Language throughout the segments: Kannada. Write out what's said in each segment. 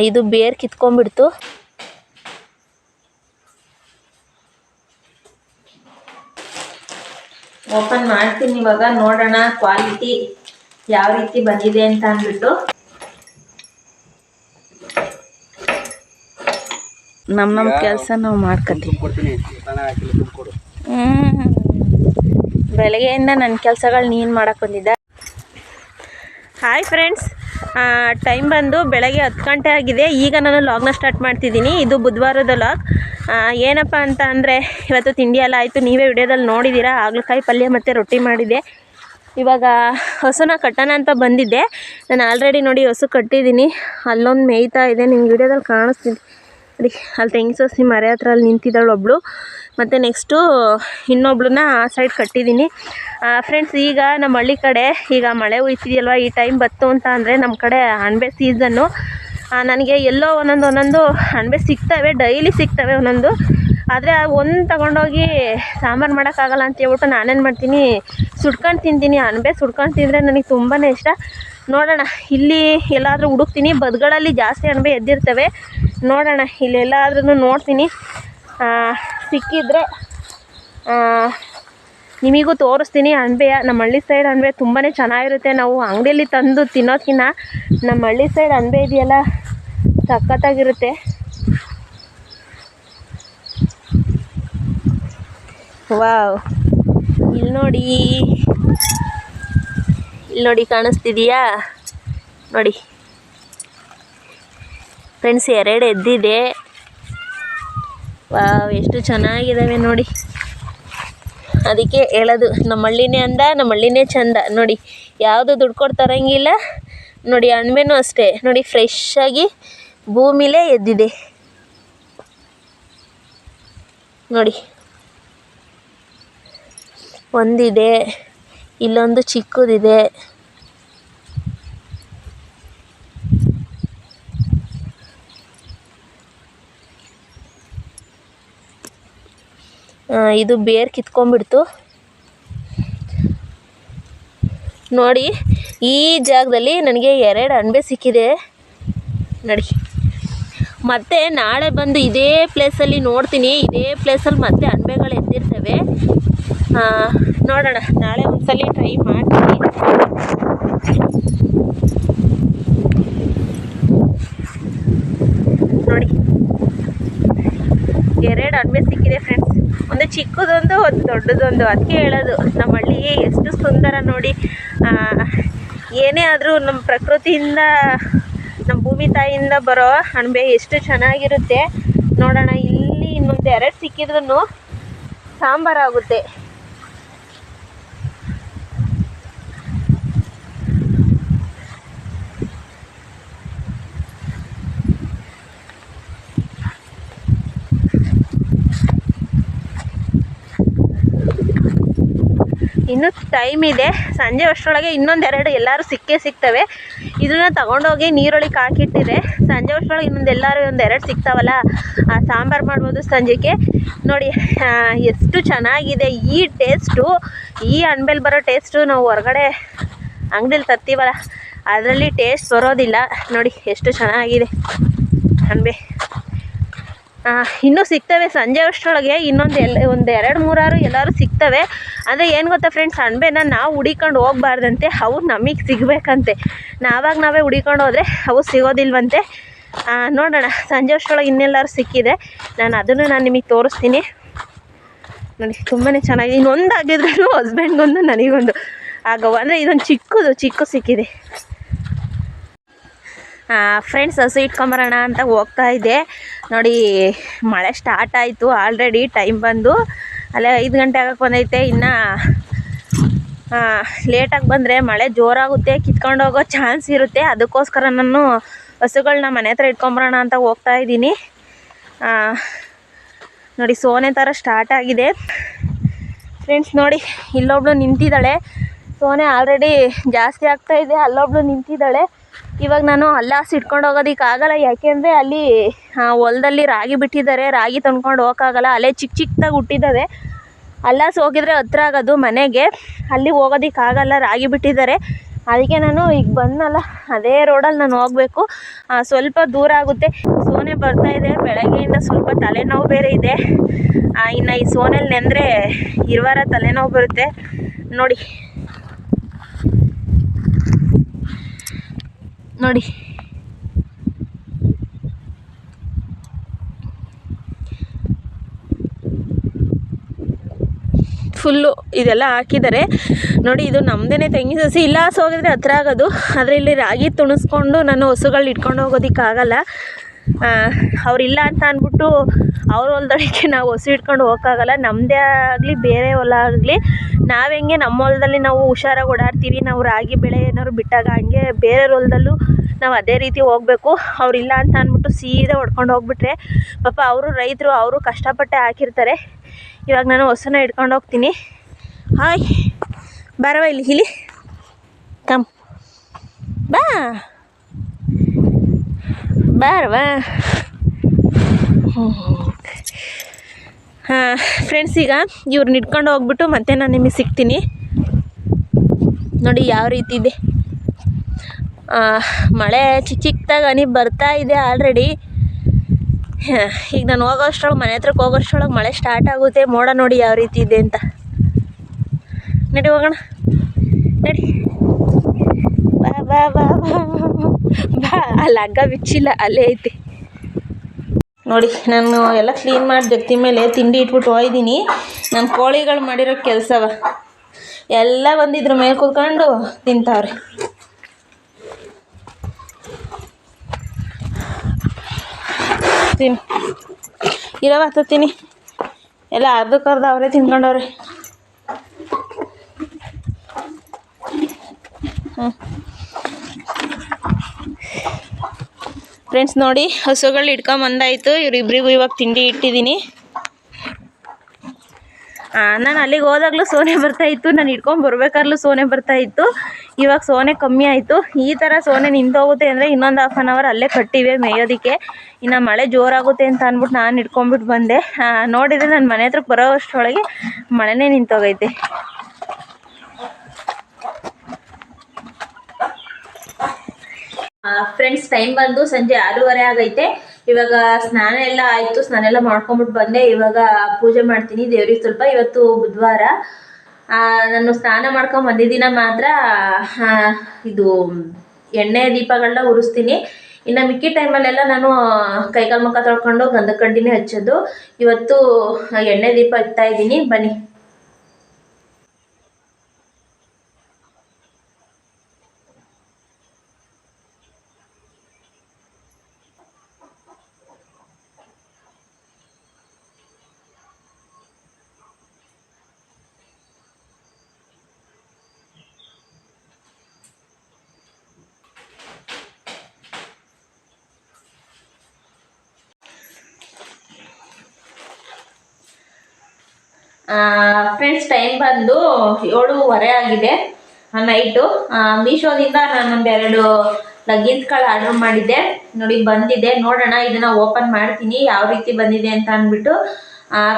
ಇದು ಬೇರ್ ಕಿತ್ಕೊಂಡ್ಬಿಡ್ತು. ಓಪನ್ ಮಾಡ್ತೀನಿ ಇವಾಗ, ನೋಡೋಣ ಕ್ವಾಲಿಟಿ ಯಾವ ರೀತಿ ಬಂದಿದೆ ಅಂತ ಅಂದ್ಬಿಟ್ಟು. ನಮ್ಮ ಕೆಲಸ ನಾವು ಮಾಡ್ಕೊತೀವಿ. ಬೆಳಗ್ಗೆಯಿಂದ ನನ್ನ ಕೆಲಸಗಳು ನೀನು ಮಾಡಕ್ಕೆ ಬಂದಿದ್ದ. ಹಾಯ್ ಫ್ರೆಂಡ್ಸ್, ಟೈಮ್ ಬಂದು ಬೆಳಗ್ಗೆ 10 ಗಂಟೆ ಆಗಿದೆ. ಈಗ ನಾನು ಲಾಗ್ನ ಸ್ಟಾರ್ಟ್ ಮಾಡ್ತಿದ್ದೀನಿ. ಇದು ಬುಧವಾರದ ಲಾಗ್. ಏನಪ್ಪ ಅಂತ ಅಂದರೆ, ಇವತ್ತು ತಿಂಡಿ ಎಲ್ಲ ಆಯಿತು, ನೀವೇ ವಿಡಿಯೋದಲ್ಲಿ ನೋಡಿದ್ದೀರಾ. ಹಾಗಲಕಾಯಿ ಪಲ್ಯ ಮತ್ತು ರೊಟ್ಟಿ ಮಾಡಿದೆ. ಇವಾಗ ಹಸುನ ಕಟ್ಟೋಣ ಅಂತ ಬಂದಿದ್ದೆ. ನಾನು ಆಲ್ರೆಡಿ ನೋಡಿ ಹಸು ಕಟ್ಟಿದ್ದೀನಿ. ಅಲ್ಲೊಂದು ಮೇಯ್ತಾ ಇದೆ, ನಿಮ್ಗೆ ವಿಡಿಯೋದಲ್ಲಿ ಕಾಣಿಸ್ತೀನಿ ನೋಡಿ. ಅಲ್ಲಿ ತೆಂಗಿನ ಸಸಿ ಮರೆ ಹತ್ರ ಅಲ್ಲಿ ನಿಂತಿದ್ದಾಳು ಒಬ್ಬಳು, ಮತ್ತು ನೆಕ್ಸ್ಟು ಇನ್ನೊಬ್ಳನ್ನ ಆ ಸೈಡ್ ಕಟ್ಟಿದ್ದೀನಿ. ಫ್ರೆಂಡ್ಸ್, ಈಗ ನಮ್ಮ ಹಳ್ಳಿ ಕಡೆ ಈಗ ಮಳೆ ಹುಯ್ತಿದೆಯಲ್ವ, ಈ ಟೈಮ್ ಬತ್ತು ಅಂತ ಅಂದರೆ ನಮ್ಮ ಕಡೆ ಅಣಬೆ ಸೀಸನ್ನು. ನನಗೆ ಎಲ್ಲೋ ಒಂದೊಂದು ಅಣಬೆ ಸಿಗ್ತವೆ, ಡೈಲಿ ಸಿಗ್ತವೆ ಒಂದೊಂದು. ಆದರೆ ಒಂದು ತಗೊಂಡೋಗಿ ಸಾಂಬಾರು ಮಾಡೋಕ್ಕಾಗಲ್ಲ ಅಂತ ಹೇಳ್ಬಿಟ್ಟು ನಾನೇನು ಮಾಡ್ತೀನಿ, ಸುಡ್ಕೊಂಡು ತಿಂತೀನಿ. ಅಣಬೆ ಸುಡ್ಕೊಂಡು ತಿಂದರೆ ನನಗೆ ತುಂಬಾ ಇಷ್ಟ. ನೋಡೋಣ, ಇಲ್ಲಿ ಎಲ್ಲಾದರೂ ಹುಡುಕ್ತೀನಿ. ಬದುಗಳಲ್ಲಿ ಜಾಸ್ತಿ ಅಣಬೆ ಎದ್ದಿರ್ತವೆ. ನೋಡೋಣ, ಇಲ್ಲೆಲ್ಲಾದ್ರೂ ನೋಡ್ತೀನಿ, ಸಿಕ್ಕಿದ್ರೆ ನಿಮಗೂ ತೋರಿಸ್ತೀನಿ. ಅಣಬೆಯ ನಮ್ಮ ಹಳ್ಳಿ ಸೈಡ್ ಅಣಬೆ ತುಂಬಾ ಚೆನ್ನಾಗಿರುತ್ತೆ. ನಾವು ಅಂಗಡಿಯಲ್ಲಿ ತಂದು ತಿನ್ನೋದಕ್ಕಿಂತ ನಮ್ಮ ಹಳ್ಳಿ ಸೈಡ್ ಅಣಬೆ ಇದೆಯಲ್ಲ, ಸಖತ್ತಾಗಿರುತ್ತೆ. ವಾವ್, ಇಲ್ಲಿ ನೋಡಿ ಕಾಣಿಸ್ತಿದೆಯಾ ನೋಡಿ ಫ್ರೆಂಡ್ಸ್, 2 ಎದ್ದಿದೆ. ವಾವ್, ಎಷ್ಟು ಚೆನ್ನಾಗಿದ್ದಾವೆ ನೋಡಿ. ಅದಕ್ಕೆ ಹೇಳೋದು, ನಮ್ಮ ಹಳ್ಳಿನೇ ಅಂದ, ನಮ್ಮ ಹಳ್ಳಿನೇ ಚಂದ. ನೋಡಿ, ಯಾವುದು ದುಡ್ಡು ಕೊಟ್ಟು ತರೋಂಗಿಲ್ಲ. ನೋಡಿ, ಅಣಬೆನೂ ಅಷ್ಟೇ ನೋಡಿ, ಫ್ರೆಶ್ಶಾಗಿ ಭೂಮಿಲೇ ಎದ್ದಿದೆ ನೋಡಿ. ಒಂದಿದೆ, ಇಲ್ಲೊಂದು ಚಿಕ್ಕದಿದೆ. ಇದು ಬೇರ್ ಕಿತ್ಕೊಂಡ್ಬಿಡ್ತು ನೋಡಿ. ಈ ಜಾಗದಲ್ಲಿ ನನಗೆ 2 ಅಣಬೆ ಸಿಕ್ಕಿದೆ ನೋಡಿ. ಮತ್ತೆ ನಾಳೆ ಬಂದು ಇದೇ ಪ್ಲೇಸಲ್ಲಿ ನೋಡ್ತೀನಿ. ಇದೇ ಪ್ಲೇಸಲ್ಲಿ ಮತ್ತೆ ಅಣಬೆಗಳು ಎದ್ದಿರ್ತವೆ. ನೋಡೋಣ, ನಾಳೆ ಒಂದ್ಸಲ ಟ್ರೈ ಮಾಡ್ತೀನಿ. ನೋಡಿ, 2 ಅಣಬೆ ಸಿಕ್ಕಿದೆ ಫ್ರೆಂಡ್ಸ್. ಒಂದು ಚಿಕ್ಕದೊಂದು, ಒಂದು ದೊಡ್ಡದೊಂದು. ಅದಕ್ಕೆ ಹೇಳೋದು, ನಮ್ಮ ಹಳ್ಳಿ ಎಷ್ಟು ಸುಂದರ ನೋಡಿ. ಏನೇ ಆದರೂ ನಮ್ಮ ಪ್ರಕೃತಿಯಿಂದ, ನಮ್ಮ ಭೂಮಿ ತಾಯಿಯಿಂದ ಬರೋ ಅಣಬೆ ಎಷ್ಟು ಚೆನ್ನಾಗಿರುತ್ತೆ. ನೋಡೋಣ, ಇಲ್ಲಿ ಇನ್ನೊಂದು 2 ಸಿಕ್ಕಿದ್ರೂ ಸಾಂಬಾರಾಗುತ್ತೆ. ಇನ್ನೂ ಟೈಮ್ ಇದೆ. ಸಂಜೆ ಅಷ್ಟರೊಳಗೆ ಇನ್ನೊಂದು 2 ಎಲ್ಲರೂ ಸಿಗ್ತವೆ. ಇದನ್ನ ತಗೊಂಡೋಗಿ ನೀರೊಳಗೆ ಹಾಕಿಟ್ಟಿದ್ರೆ ಸಂಜೆ ಅಷ್ಟರೊಳಗೆ ಇನ್ನೊಂದು ಎಲ್ಲರೂ ಒಂದು 2 ಸಿಗ್ತಾವಲ್ಲ, ಸಾಂಬಾರು ಮಾಡ್ಬೋದು ಸಂಜೆಗೆ. ನೋಡಿ ಎಷ್ಟು ಚೆನ್ನಾಗಿದೆ ಈ ಟೇಸ್ಟು. ಈ ಅಣಬೆಲಿ ಬರೋ ಟೇಸ್ಟು ನಾವು ಹೊರಗಡೆ ಅಂಗಡಿಲಿ ತರ್ತೀವಲ್ಲ, ಅದರಲ್ಲಿ ಟೇಸ್ಟ್ ಬರೋದಿಲ್ಲ. ನೋಡಿ ಎಷ್ಟು ಚೆನ್ನಾಗಿದೆ ಅಣಬೆ. ಇನ್ನೂ ಸಿಗ್ತವೆ ಸಂಜೆ ಅಷ್ಟರೊಳಗೆ. ಇನ್ನೊಂದು ಒಂದು 2-3 ಎಲ್ಲರೂ ಸಿಗ್ತವೆ. ಅಂದರೆ ಏನು ಗೊತ್ತಾ ಫ್ರೆಂಡ್ಸ್, ಅಣಬೆನ ನಾವು ಹುಡಿಕೊಂಡು ಹೋಗ್ಬಾರ್ದಂತೆ, ಅವು ನಮಗೆ ಸಿಗಬೇಕಂತೆ. ನಾವೇ ಹುಡಿಕೊಂಡು ಹೋದರೆ ಅವು ಸಿಗೋದಿಲ್ವಂತೆ. ನೋಡೋಣ, ಸಂಜೆ ಅಷ್ಟರೊಳಗೆ ಇನ್ನೆಲ್ಲರೂ ಸಿಕ್ಕಿದೆ, ನಾನು ನಿಮಗೆ ತೋರಿಸ್ತೀನಿ ನೋಡಿ. ತುಂಬಾ ಚೆನ್ನಾಗಿದೆ. ಇನ್ನೊಂದು ಆಗಿದ್ರೂ ಹಸ್ಬೆಂಡ್ಗೊಂದು, ನನಗೊಂದು ಆಗವು. ಅಂದರೆ ಇದೊಂದು ಚಿಕ್ಕ ಸಿಕ್ಕಿದೆ ಫ್ರೆಂಡ್ಸ್. ಹಸು ಇಟ್ಕೊಂಬರೋಣ ಅಂತ ಹೋಗ್ತಾ ಇದ್ದೆ ನೋಡಿ. ಮಳೆ ಸ್ಟಾರ್ಟ್ ಆಯಿತು ಆಲ್ರೆಡಿ. ಟೈಮ್ ಬಂದು ಅಲ್ಲೇ 5 ಗಂಟೆ ಆಗಕ್ಕೆ ಬಂದೈತೆ. ಇನ್ನು ಲೇಟಾಗಿ ಬಂದರೆ ಮಳೆ ಜೋರಾಗುತ್ತೆ, ಕಿತ್ಕೊಂಡು ಹೋಗೋ ಚಾನ್ಸ್ ಇರುತ್ತೆ. ಅದಕ್ಕೋಸ್ಕರ ನಾನು ಹಸುಗಳನ್ನ ಮನೆ ಹತ್ರ ಇಟ್ಕೊಂಬರೋಣ ಅಂತ ಹೋಗ್ತಾ ಇದ್ದೀನಿ ನೋಡಿ. ಸೋನೆ ಥರ ಸ್ಟಾರ್ಟ್ ಆಗಿದೆ ಫ್ರೆಂಡ್ಸ್. ನೋಡಿ, ಇಲ್ಲೊಬ್ಳು ನಿಂತಿದ್ದಾಳೆ. ಸೋನೆ ಆಲ್ರೆಡಿ ಜಾಸ್ತಿ ಆಗ್ತಾಯಿದೆ. ಅಲ್ಲೊಬ್ಳು ನಿಂತಿದ್ದಾಳೆ. ಇವಾಗ ನಾನು ಅಲ್ಲಾಸಿ ಇಟ್ಕೊಂಡು ಹೋಗೋದಕ್ಕಾಗಲ್ಲ, ಯಾಕೆಂದರೆ ಅಲ್ಲಿ ಹೊಲದಲ್ಲಿ ರಾಗಿ ಬಿಟ್ಟಿದ್ದಾರೆ. ರಾಗಿ ತಂದ್ಕೊಂಡು ಹೋಗೋಕ್ಕಾಗಲ್ಲ. ಅಲ್ಲೇ ಚಿಕ್ಕದಾಗಿ ಹುಟ್ಟಿದ್ದಾವೆ. ಅಲ್ಲಾಸಿ ಹೋಗಿದ್ರೆ ಹತ್ರ ಆಗೋದು ಮನೆಗೆ, ಅಲ್ಲಿ ಹೋಗೋದಕ್ಕಾಗಲ್ಲ, ರಾಗಿ ಬಿಟ್ಟಿದ್ದಾರೆ. ಅದಕ್ಕೆ ನಾನು ಈಗ ಬಂದನಲ್ಲ ಅದೇ ರೋಡಲ್ಲಿ ನಾನು ಹೋಗಬೇಕು. ಸ್ವಲ್ಪ ದೂರ ಆಗುತ್ತೆ. ಸೋನೆ ಬರ್ತಾಯಿದೆ, ಬೆಳಗ್ಗೆಯಿಂದ ಸ್ವಲ್ಪ ತಲೆನೋವು ಬೇರೆ ಇದೆ. ಇನ್ನು ಈ ಸೋನೆಯಲ್ಲಿ ನೆಂದರೆ ಇರುವಾರ ತಲೆನೋವು ಬರುತ್ತೆ ನೋಡಿ. ನೋಡಿ ಫುಲ್ಲು ಇದೆಲ್ಲ ಹಾಕಿದ್ದಾರೆ ನೋಡಿ. ಇದು ನಮ್ಮದೇ ತೆಂಗಿನ ಸಸಿ. ಇಲ್ಲ ಹೋಗಿದ್ರೆ ಹತ್ರ ಆಗೋದು, ಆದರೆ ಇಲ್ಲಿ ರಾಗಿ ತುಣಿಸ್ಕೊಂಡು ನಾನು ಹಸುಗಳು ಇಟ್ಕೊಂಡು ಹೋಗೋದಕ್ಕಾಗಲ್ಲ. ಅವರಿಲ್ಲ ಅಂತ ಅಂದ್ಬಿಟ್ಟು ಅವ್ರ ಹೊಲದೊಳಗೆ ನಾವು ಹಸು ಇಟ್ಕೊಂಡು ಹೋಗೋಕ್ಕಾಗಲ್ಲ. ನಮ್ಮದೇ ಆಗಲಿ ಬೇರೆ ಹೊಲ ಆಗಲಿ, ನಾವು ಹೆಂಗೆ ನಮ್ಮ ಹೊಲದಲ್ಲಿ ನಾವು ಹುಷಾರಾಗಿ ಓಡಾಡ್ತೀವಿ, ನಾವು ರಾಗಿ ಬೆಳೆ ಏನಾದ್ರು ಬಿಟ್ಟಾಗ ಹಂಗೆ ಬೇರೆ ಹೊಲದಲ್ಲೂ ನಾವು ಅದೇ ರೀತಿ ಹೋಗಬೇಕು. ಅವರಿಲ್ಲ ಅಂತ ಅಂದ್ಬಿಟ್ಟು ಸೀದಾ ಹೊಡ್ಕೊಂಡು ಹೋಗ್ಬಿಟ್ರೆ ಪಾಪ ಅವರು ರೈತರು, ಅವರು ಕಷ್ಟಪಟ್ಟೆ ಹಾಕಿರ್ತಾರೆ. ಇವಾಗ ನಾನು ಹಸುನ ಇಟ್ಕೊಂಡು ಹೋಗ್ತೀನಿ. ಹಾಯ್ ಬಾರವ ಇಲ್ಲಿ ಕಮ್ ಬಾರವಾ. ಫ್ರೆಂಡ್ಸ್, ಈಗ ಇವ್ರನ್ನ ಇಟ್ಕೊಂಡು ಹೋಗ್ಬಿಟ್ಟು ಮತ್ತೆ ನಾನು ನಿಮಗೆ ಸಿಗ್ತೀನಿ. ನೋಡಿ ಯಾವ ರೀತಿ ಇದೆ ಮಳೆ. ಚಿಕ್ಕದಾಗಿ ಹನಿ ಬರ್ತಾ ಇದೆ ಆಲ್ರೆಡಿ. ಈಗ ನಾನು ಹೋಗೋಷ್ಟ್ರೊಳಗೆ, ಮನೆ ಹತ್ರಕ್ಕೆ ಹೋಗೋಷ್ಟ್ರೊಳಗೆ ಮಳೆ ಸ್ಟಾರ್ಟ್ ಆಗುತ್ತೆ. ಮೋಡ ನೋಡಿ ಯಾವ ರೀತಿ ಇದೆ ಅಂತ. ನಡಿ ಹೋಗೋಣ, ನಡಿ ಬಾ ಬಾ ಬಾ ಬಾ. ಅಲ್ಲಿ ಹಗ್ಗ ಬಿಚ್ಚಿಲ್ಲ, ಅಲ್ಲೇ ಐತಿ ನೋಡಿ. ನಾನು ಎಲ್ಲ ಕ್ಲೀನ್ ಮಾಡಿ ಜಗ್ತಿ ಮೇಲೆ ತಿಂಡಿ ಇಟ್ಬಿಟ್ಟು ಹೋಗಿದ್ದೀನಿ. ನಾನು ಕೋಳಿಗಳು ಮಾಡಿರೋ ಕೆಲಸವ ಎಲ್ಲ ಬಂದಿದ್ರ ಮೇಲೆ ಕೂತ್ಕೊಂಡು ತಿಂತಾವ್ರೆ. ತಿನ್ನು ಇರವ ಹತ್ತೀನಿ. ಎಲ್ಲ ಅರ್ಧಕ್ಕರ್ಧ ಅವರೇ ತಿನ್ಕೊಂಡವ್ರೆ. ಫ್ರೆಂಡ್ಸ್ ನೋಡಿ, ಹಸುಗಳು ಇಟ್ಕೊಂಬಂದಾಯಿತು. ಇವರಿಬ್ರಿಗೂ ಇವಾಗ ತಿಂಡಿ ಇಟ್ಟಿದ್ದೀನಿ. ನಾನು ಅಲ್ಲಿಗೆ ಹೋದಾಗಲೂ ಸೋನೆ ಬರ್ತಾಯಿತ್ತು, ನಾನು ಇಟ್ಕೊಂಬರ್ಬೇಕಾದ್ರೂ ಸೋನೆ ಬರ್ತಾಯಿತ್ತು. ಇವಾಗ ಸೋನೆ ಕಮ್ಮಿ ಆಯಿತು. ಈ ಥರ ಸೋನೆ ನಿಂತೋಗುತ್ತೆ ಅಂದರೆ ಇನ್ನೊಂದು ಹಾಫ್ ಆನ್ ಅವರ್ ಅಲ್ಲೇ ಕಟ್ಟಿವೆ ಮೇಯೋದಕ್ಕೆ. ಇನ್ನು ಮಳೆ ಜೋರಾಗುತ್ತೆ ಅಂತ ಅಂದ್ಬಿಟ್ಟು ನಾನು ಇಟ್ಕೊಂಡ್ಬಿಟ್ಟು ಬಂದೆ. ನೋಡಿದರೆ ನನ್ನ ಮನೆ ಹತ್ರಕ್ಕೆ ಬರೋ ಅಷ್ಟರೊಳಗೆ ಮಳೆನೇ ನಿಂತೋಗೈತೆ. ಫ್ರೆಂಡ್ಸ್, ಟೈಮ್ ಬಂದು ಸಂಜೆ 6:30 ಆಗೈತೆ. ಇವಾಗ ಸ್ನಾನ ಎಲ್ಲ ಆಯಿತು. ಸ್ನಾನ ಎಲ್ಲ ಮಾಡ್ಕೊಂಬಿಟ್ಟು ಬಂದೆ. ಇವಾಗ ಪೂಜೆ ಮಾಡ್ತೀನಿ ದೇವ್ರಿಗೆ. ಸ್ವಲ್ಪ ಇವತ್ತು ಬುಧವಾರ. ನಾನು ಸ್ನಾನ ಮಾಡ್ಕೊಂಡು ಬಂದಿದ್ದಿನ ಮಾತ್ರ ಇದು ಎಣ್ಣೆ ದೀಪಗಳನ್ನ ಉರಿಸ್ತೀನಿ. ಇನ್ನು ಮಿಕ್ಕಿ ಟೈಮಲ್ಲೆಲ್ಲ ನಾನು ಕೈಕಾಲು ಮುಖ ತೊಳ್ಕೊಂಡು ಗಂಧದ ಕಡ್ಡಿನೇ ಹಚ್ಚೋದು. ಇವತ್ತು ಎಣ್ಣೆ ದೀಪ ಹಚ್ತಾ ಇದ್ದೀನಿ, ಬನ್ನಿ. ಫ್ರೆಂಡ್ಸ್, ಟೈಮ್ ಬಂದು 7:30 ಆಗಿದೆ ನೈಟು. ಮೀಶೋದಿಂದ ನಾನೊಂದು 2 ಲಗ್ಗಿನ್ಸ್ಗಳು ಆರ್ಡ್ರ್ ಮಾಡಿದ್ದೆ ನೋಡಿ, ಬಂದಿದೆ. ನೋಡೋಣ, ಇದನ್ನು ಓಪನ್ ಮಾಡ್ತೀನಿ ಯಾವ ರೀತಿ ಬಂದಿದೆ ಅಂತ ಅಂದ್ಬಿಟ್ಟು.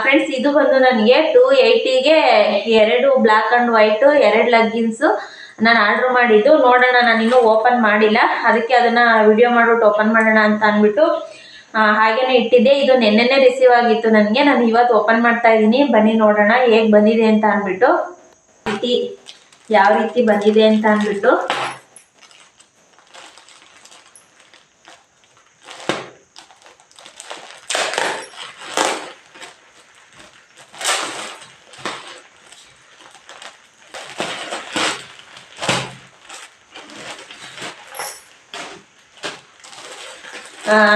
ಫ್ರೆಂಡ್ಸ್, ಇದು ಬಂದು ನನಗೆ 280ಗೆ 2 ಬ್ಲ್ಯಾಕ್ ಆ್ಯಂಡ್ ವೈಟು 2 ಲಗ್ಗಿನ್ಸು ನಾನು ಆರ್ಡ್ರ್ ಮಾಡಿದ್ದು. ನೋಡೋಣ, ನಾನು ಇನ್ನೂ ಓಪನ್ ಮಾಡಿಲ್ಲ, ಅದಕ್ಕೆ ಅದನ್ನು ವಿಡಿಯೋ ಮಾಡಿಬಿಟ್ಟು ಓಪನ್ ಮಾಡೋಣ ಅಂತ ಅಂದ್ಬಿಟ್ಟು ಹಾಗೇನೆ ಇಟ್ಟಿದ್ದೆ. ಇದು ನೆನ್ನೆನೇ ರಿಸೀವ್ ಆಗಿತ್ತು ನನಗೆ. ನಾನು ಇವತ್ತು ಓಪನ್ ಮಾಡ್ತಾ ಇದ್ದೀನಿ. ಬನ್ನಿ ನೋಡೋಣ ಹೇಗೆ ಬಂದಿದೆ ಅಂತ ಅಂದ್ಬಿಟ್ಟು, ಯಾವ ರೀತಿ ಬಂದಿದೆ ಅಂತ ಅಂದ್ಬಿಟ್ಟು.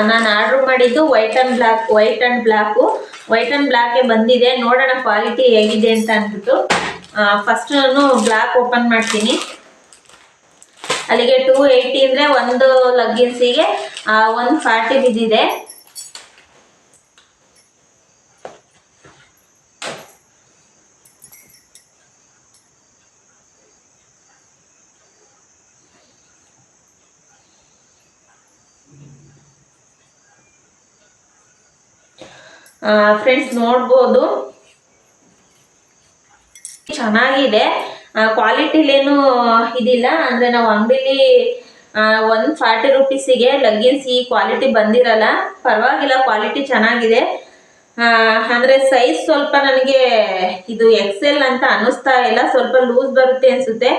ನಾನು ಆರ್ಡ್ರ್ ಮಾಡಿದ್ದು ವೈಟ್ ಆ್ಯಂಡ್ ಬ್ಲ್ಯಾಕೇ ಬಂದಿದೆ. ನೋಡೋಣ ಕ್ವಾಲಿಟಿ ಹೇಗಿದೆ ಅಂತ ಅಂದ್ಬಿಟ್ಟು. ಫಸ್ಟ್ ನಾನು ಬ್ಲ್ಯಾಕ್ ಓಪನ್ ಮಾಡ್ತೀನಿ. ಅಲ್ಲಿಗೆ 280 ಅಂದರೆ ಒಂದು ಲಗ್ಗಿನ್ಸಿಗೆ 140 ಬಿದ್ದಿದೆ. ಫ್ರೆಂಡ್ಸ್, ನೋಡ್ಬೋದು ಚೆನ್ನಾಗಿದೆ. ಕ್ವಾಲಿಟಿಲೇನು ಇದಿಲ್ಲ. ಅಂದರೆ ನಾವು ಅಂಗಡಿಲಿ 140 ರೂಪೀಸಿಗೆ ಲಗ್ಗಿನ್ಸ್ ಈ ಕ್ವಾಲಿಟಿ ಬಂದಿರಲ್ಲ. ಪರವಾಗಿಲ್ಲ, ಕ್ವಾಲಿಟಿ ಚೆನ್ನಾಗಿದೆ. ಅಂದರೆ ಸೈಜ್ ಸ್ವಲ್ಪ ನನಗೆ ಇದು XL ಅಂತ ಅನ್ನಿಸ್ತಾ ಇಲ್ಲ, ಸ್ವಲ್ಪ ಲೂಸ್ ಬರುತ್ತೆ ಅನಿಸುತ್ತೆ.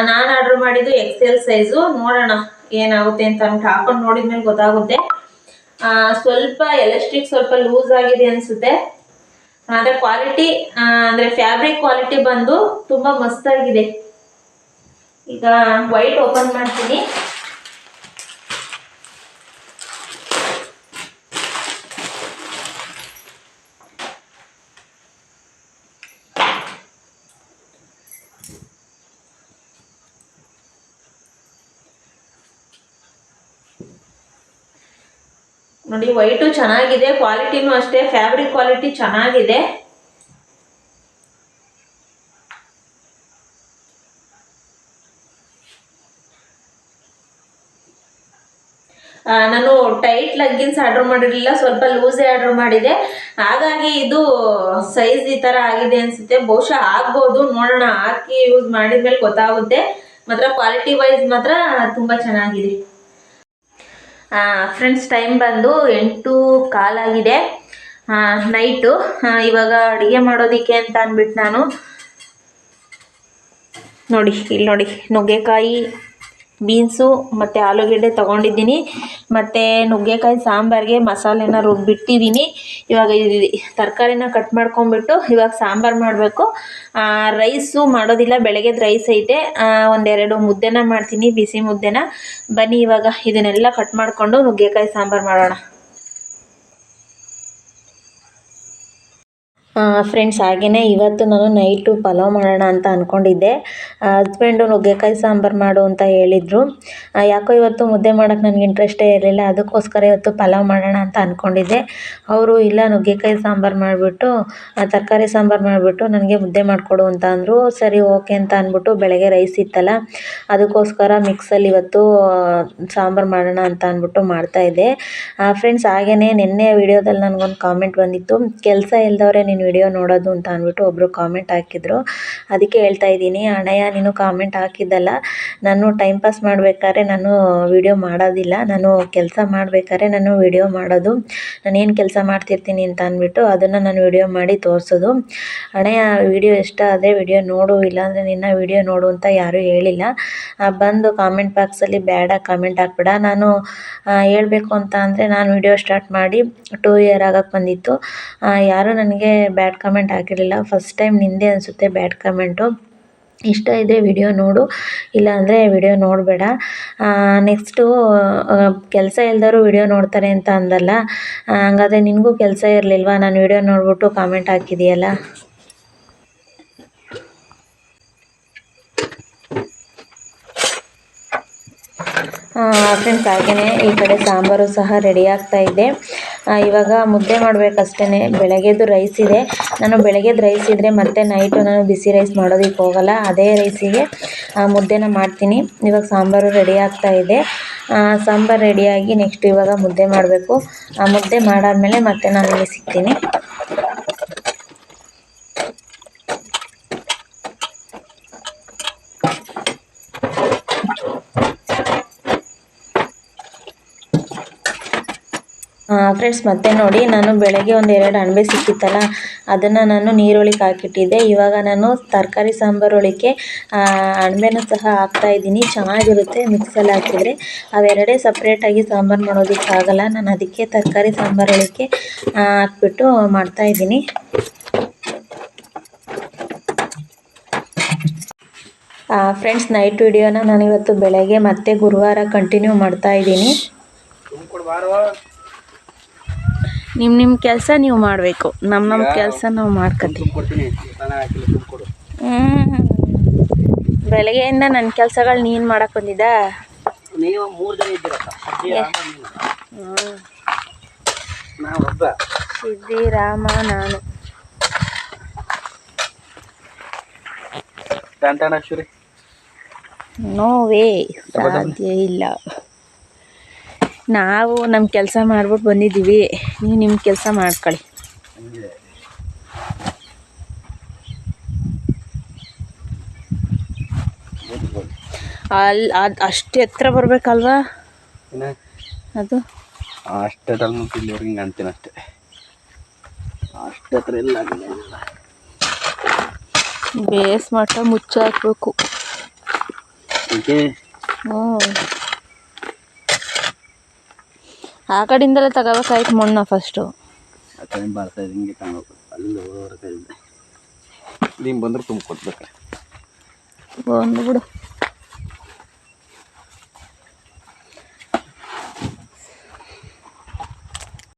ನಾನು ಆರ್ಡ್ರ್ ಮಾಡಿದ್ದು XL ಸೈಜು. ನೋಡೋಣ ಏನಾಗುತ್ತೆ ಅಂತ ಅಂದ್ಬಿಟ್ಟು ಹಾಕೊಂಡು ನೋಡಿದ್ಮೇಲೆ ಗೊತ್ತಾಗುತ್ತೆ. ಸ್ವಲ್ಪ ಎಲಾಸ್ಟಿಕ್ ಸ್ವಲ್ಪ ಲೂಸ್ ಆಗಿದೆ ಅನಿಸುತ್ತೆ. ಆದರೆ ಕ್ವಾಲಿಟಿ ಅಂದರೆ ಫ್ಯಾಬ್ರಿಕ್ ಕ್ವಾಲಿಟಿ ಬಂದು ತುಂಬ ಮಸ್ತಾಗಿದೆ. ಈಗ ವೈಟ್ ಓಪನ್ ಮಾಡ್ತೀನಿ. ನೋಡಿ, ವೈಟು ಚೆನ್ನಾಗಿದೆ, ಕ್ವಾಲಿಟಿನೂ ಅಷ್ಟೇ, ಫ್ಯಾಬ್ರಿಕ್ ಕ್ವಾಲಿಟಿ ಚೆನ್ನಾಗಿದೆ. ನಾನು ಟೈಟ್ ಲಗ್ಗಿನ್ಸ್ ಆರ್ಡ್ರ್ ಮಾಡಿರಲಿಲ್ಲ, ಸ್ವಲ್ಪ ಲೂಸೇ ಆರ್ಡ್ರ್ ಮಾಡಿದೆ. ಹಾಗಾಗಿ ಇದು ಸೈಜ್ ಈ ಥರ ಆಗಿದೆ ಅನಿಸುತ್ತೆ. ಬಹುಶಃ ಆಗ್ಬೋದು, ನೋಡೋಣ, ಹಾಕಿ ಯೂಸ್ ಮಾಡಿದ್ಮೇಲೆ ಗೊತ್ತಾಗುತ್ತೆ. ಮಾತ್ರ ಕ್ವಾಲಿಟಿ ವೈಸ್ ಮಾತ್ರ ತುಂಬ ಚೆನ್ನಾಗಿದೆ. ಫ್ರೆಂಡ್ಸ್, ಟೈಮ್ ಬಂದು 8:15 ಆಗಿದೆ, ನೈಟು. ಇವಾಗ ಅಡುಗೆ ಮಾಡೋದಕ್ಕೆ ಅಂತ ಅಂದ್ಬಿಟ್ಟು ನಾನು ನೋಡಿ ಇಲ್ಲಿ ನೋಡಿ ನುಗ್ಗೆಕಾಯಿ, ಬೀನ್ಸು ಮತ್ತು ಆಲೂಗೆಡ್ಡೆ ತೊಗೊಂಡಿದ್ದೀನಿ. ಮತ್ತು ನುಗ್ಗೆಕಾಯಿ ಸಾಂಬಾರಿಗೆ ಮಸಾಲೆನ ರುಬ್ಬಿಟ್ಟಿದ್ದೀನಿ. ಇವಾಗ ತರಕಾರಿನ ಕಟ್ ಮಾಡ್ಕೊಂಬಿಟ್ಟು ಇವಾಗ ಸಾಂಬಾರು ಮಾಡಬೇಕು. ರೈಸು ಮಾಡೋದಿಲ್ಲ, ಬೆಳಗ್ಗೆದು ರೈಸ್ ಐತೆ. 1-2 ಮುದ್ದೆನ ಮಾಡ್ತೀನಿ, ಬಿಸಿ ಮುದ್ದೆನ. ಬನ್ನಿ ಇವಾಗ ಇದನ್ನೆಲ್ಲ ಕಟ್ ಮಾಡಿಕೊಂಡು ನುಗ್ಗೆಕಾಯಿ ಸಾಂಬಾರು ಮಾಡೋಣ. ಫ್ರೆಂಡ್ಸ್, ಹಾಗೆಯೇ ಇವತ್ತು ನಾನು ನೈಟು ಪಲಾವ್ ಮಾಡೋಣ ಅಂತ ಅಂದ್ಕೊಂಡಿದ್ದೆ. ಹಸ್ಬೆಂಡು ನುಗ್ಗೆಕಾಯಿ ಸಾಂಬಾರು ಮಾಡು ಅಂತ ಹೇಳಿದರು. ಯಾಕೋ ಇವತ್ತು ಮುದ್ದೆ ಮಾಡೋಕ್ಕೆ ನನಗೆ ಇಂಟ್ರೆಸ್ಟೇ ಇರಲಿಲ್ಲ, ಅದಕ್ಕೋಸ್ಕರ ಇವತ್ತು ಪಲಾವ್ ಮಾಡೋಣ ಅಂತ ಅಂದ್ಕೊಂಡಿದ್ದೆ. ಅವರು ಇಲ್ಲ, ನುಗ್ಗೆಕಾಯಿ ಸಾಂಬಾರು ಮಾಡಿಬಿಟ್ಟು ತರಕಾರಿ ಸಾಂಬಾರು ಮಾಡಿಬಿಟ್ಟು ನನಗೆ ಮುದ್ದೆ ಮಾಡಿಕೊಡು ಅಂತ ಅಂದರು. ಸರಿ ಓಕೆ ಅಂತ ಅಂದ್ಬಿಟ್ಟು ಬೆಳಗ್ಗೆ ರೈಸ್ ಇತ್ತಲ್ಲ, ಅದಕ್ಕೋಸ್ಕರ ಮಿಕ್ಸಲ್ಲಿ ಇವತ್ತು ಸಾಂಬಾರು ಮಾಡೋಣ ಅಂತ ಅಂದ್ಬಿಟ್ಟು ಮಾಡ್ತಾಯಿದ್ದೆ. ಫ್ರೆಂಡ್ಸ್, ಹಾಗೆಯೇ ನಿನ್ನೆ ವಿಡಿಯೋದಲ್ಲಿ ನನಗೊಂದು ಕಾಮೆಂಟ್ ಬಂದಿತ್ತು, ಕೆಲಸ ಇಲ್ದವ್ರೆ ನೀನು ವಿಡಿಯೋ ನೋಡೋದು ಅಂತ ಅಂದ್ಬಿಟ್ಟು ಒಬ್ಬರು ಕಾಮೆಂಟ್ ಹಾಕಿದ್ರು. ಅದಕ್ಕೆ ಹೇಳ್ತಾ ಇದ್ದೀನಿ, ಅಣ್ಣಯ್ಯ ನೀನು ಕಾಮೆಂಟ್ ಹಾಕಿದ್ದಲ್ಲ, ನಾನು ಟೈಮ್ ಪಾಸ್ ಮಾಡಬೇಕಾದ್ರೆ ನಾನು ವಿಡಿಯೋ ಮಾಡೋದಿಲ್ಲ, ನಾನು ಕೆಲಸ ಮಾಡಬೇಕಾದ್ರೆ ನಾನು ವಿಡಿಯೋ ಮಾಡೋದು. ನಾನೇನು ಕೆಲಸ ಮಾಡ್ತಿರ್ತೀನಿ ಅಂತ ಅಂದ್ಬಿಟ್ಟು ಅದನ್ನು ನಾನು ವಿಡಿಯೋ ಮಾಡಿ ತೋರಿಸೋದು. ಅಣ್ಣಯ್ಯ ವಿಡಿಯೋ ಇಷ್ಟ ಆದರೆ ವಿಡಿಯೋ ನೋಡು, ಇಲ್ಲಾಂದರೆ ನಿನ್ನ ವಿಡಿಯೋ ನೋಡು ಅಂತ ಯಾರೂ ಹೇಳಿಲ್ಲ. ಬಂದು ಕಾಮೆಂಟ್ ಬಾಕ್ಸಲ್ಲಿ ಬೇಡ ಕಾಮೆಂಟ್ ಹಾಕ್ಬೇಡ. ನಾನು ಹೇಳಬೇಕು ಅಂತ ಅಂದರೆ ನಾನು ವಿಡಿಯೋ ಸ್ಟಾರ್ಟ್ ಮಾಡಿ 2 ಇಯರ್ ಆಗಕ್ಕೆ ಬಂದಿತ್ತು. ಯಾರೂ ನನಗೆ ಬ್ಯಾಡ್ ಕಮೆಂಟ್ ಹಾಕಿರಲಿಲ್ಲ. ಫಸ್ಟ್ ಟೈಮ್ ನಿಂದೆ ಅನಿಸುತ್ತೆ ಬ್ಯಾಡ್ ಕಮೆಂಟು. ಇಷ್ಟ ಇದ್ದರೆ ವಿಡಿಯೋ ನೋಡು, ಇಲ್ಲಾಂದರೆ ವಿಡಿಯೋ ನೋಡಬೇಡ. ನೆಕ್ಸ್ಟು ಕೆಲಸ ಇಲ್ದವರು ವಿಡಿಯೋ ನೋಡ್ತಾರೆ ಅಂತ ಅಂದಲ್ಲ, ಹಂಗಾದರೆ ನಿನಗೂ ಕೆಲಸ ಇರಲಿಲ್ವಾ? ನಾನು ವಿಡಿಯೋ ನೋಡ್ಬಿಟ್ಟು ಕಾಮೆಂಟ್ ಹಾಕಿದೆಯಲ್ಲ. ಫ್ರೆಂಡ್ಸ್, ಹಾಗೆಯೇ ಈ ಕಡೆ ಸಾಂಬಾರು ಸಹ ರೆಡಿ ಆಗ್ತಾ ಇದೆ. ಇವಾಗ ಮುದ್ದೆ ಮಾಡಬೇಕಷ್ಟೇ. ಬೆಳಗ್ಗೆದು ರೈಸ್ ಇದೆ. ನಾನು ಬೆಳಗ್ಗೆದು ರೈಸ್ ಇದ್ದರೆ ಮತ್ತೆ ನೈಟು ನಾನು ಬಿಸಿ ರೈಸ್ ಮಾಡೋದಕ್ಕೆ ಹೋಗಲ್ಲ, ಅದೇ ರೈಸಿಗೆ ಮುದ್ದೆನ ಮಾಡ್ತೀನಿ. ಇವಾಗ ಸಾಂಬಾರು ರೆಡಿ ಆಗ್ತಾ ಇದೆ. ಸಾಂಬಾರು ರೆಡಿಯಾಗಿ ನೆಕ್ಸ್ಟ್ ಇವಾಗ ಮುದ್ದೆ ಮಾಡಬೇಕು. ಮುದ್ದೆ ಮಾಡಾದಮೇಲೆ ಮತ್ತೆ ನಾನು ಇಲ್ಲಿ ಸಿಗ್ತೀನಿ. ಫ್ರೆಂಡ್ಸ್, ಮತ್ತೆ ನೋಡಿ, ನಾನು ಬೆಳಗ್ಗೆ 1-2 ಅಣಬೆ ಸಿಕ್ಕಿತ್ತಲ್ಲ, ಅದನ್ನು ನಾನು ನೀರೊಳಗೆ ಹಾಕಿಟ್ಟಿದ್ದೆ. ಇವಾಗ ನಾನು ತರಕಾರಿ ಸಾಂಬಾರೊಳಗೆ ಅಣಬೆನೂ ಸಹ ಹಾಕ್ತಾಯಿದ್ದೀನಿ. ಚೆನ್ನಾಗಿರುತ್ತೆ ಮಿಕ್ಸಲ್ಲಿ ಹಾಕಿದರೆ. ಅವೆರಡೇ ಸಪ್ರೇಟಾಗಿ ಸಾಂಬಾರು ಮಾಡೋದಕ್ಕಾಗಲ್ಲ, ನಾನು ಅದಕ್ಕೆ ತರಕಾರಿ ಸಾಂಬಾರೊಳಗೆ ಹಾಕ್ಬಿಟ್ಟು ಮಾಡ್ತಾಯಿದ್ದೀನಿ. ಫ್ರೆಂಡ್ಸ್, ನೈಟ್ ವಿಡಿಯೋನ ನಾನಿವತ್ತು ಬೆಳಗ್ಗೆ ಮತ್ತೆ ಗುರುವಾರ ಕಂಟಿನ್ಯೂ ಮಾಡ್ತಾಯಿದ್ದೀನಿ. ನಿಮ್ಮ ಕೆಲಸ ನೀವು ಮಾಡಬೇಕು, ನಮ್ಮ ಕೆಲಸ ನಾವು ಮಾಡ್ಕೊತೀವಿ. ಬೆಳಗ್ಗೆಯಿಂದ ನನ್ನ ಕೆಲಸಗಳು ನೀನು ಮಾಡಕ್ಕೆ ಬಂದಿದ್ದ. ಸಿದ್ದಿರಾಮ ನಾನು ನೋವೇ ಸಾಧ್ಯ ಇಲ್ಲ. ನಾವು ನಮ್ಮ ಕೆಲಸ ಮಾಡ್ಬಿಟ್ಟು ಬಂದಿದ್ದೀವಿ, ನೀವು ನಿಮ್ಮ ಕೆಲಸ ಮಾಡ್ಕೊಳ್ಳಿ. ಅಲ್ಲಿ ಅದು ಅಷ್ಟು ಎತ್ತರ ಬರಬೇಕಲ್ವಾ ಅದು? ಅಷ್ಟೇ ಇಲ್ಲಿವ್ರಿಗೆ ಹಿಂಗೆ ಅಂತೀನಿ ಅಷ್ಟೇ. ಅಷ್ಟೇ ಹತ್ರ ಇಲ್ಲ ಬೇಸ್ ಮಟ್ಟ ಮುಚ್ಚ ಹಾಕ್ಬೇಕು. ಹ್ಞೂ ಆ ಕಡೆಯಿಂದಲೇ ತಗೋಬೇಕಾಯ್ತು ಮಣ್ಣು ಫಸ್ಟು. ಆ ಕಡೆ ಬರ್ತಾ ಇದೆ ಹಿಂಗೆ ತಗೋಬೇಕು. ಅಲ್ಲಿಂದ ಹೊರ ಕಡೆಯಿಂದ ನಿಮ್ಗೆ ಬಂದ್ರೆ ತುಂಬಿಕೊಡ್ಬೇಕು. ಬಂದು ಬಿಡು.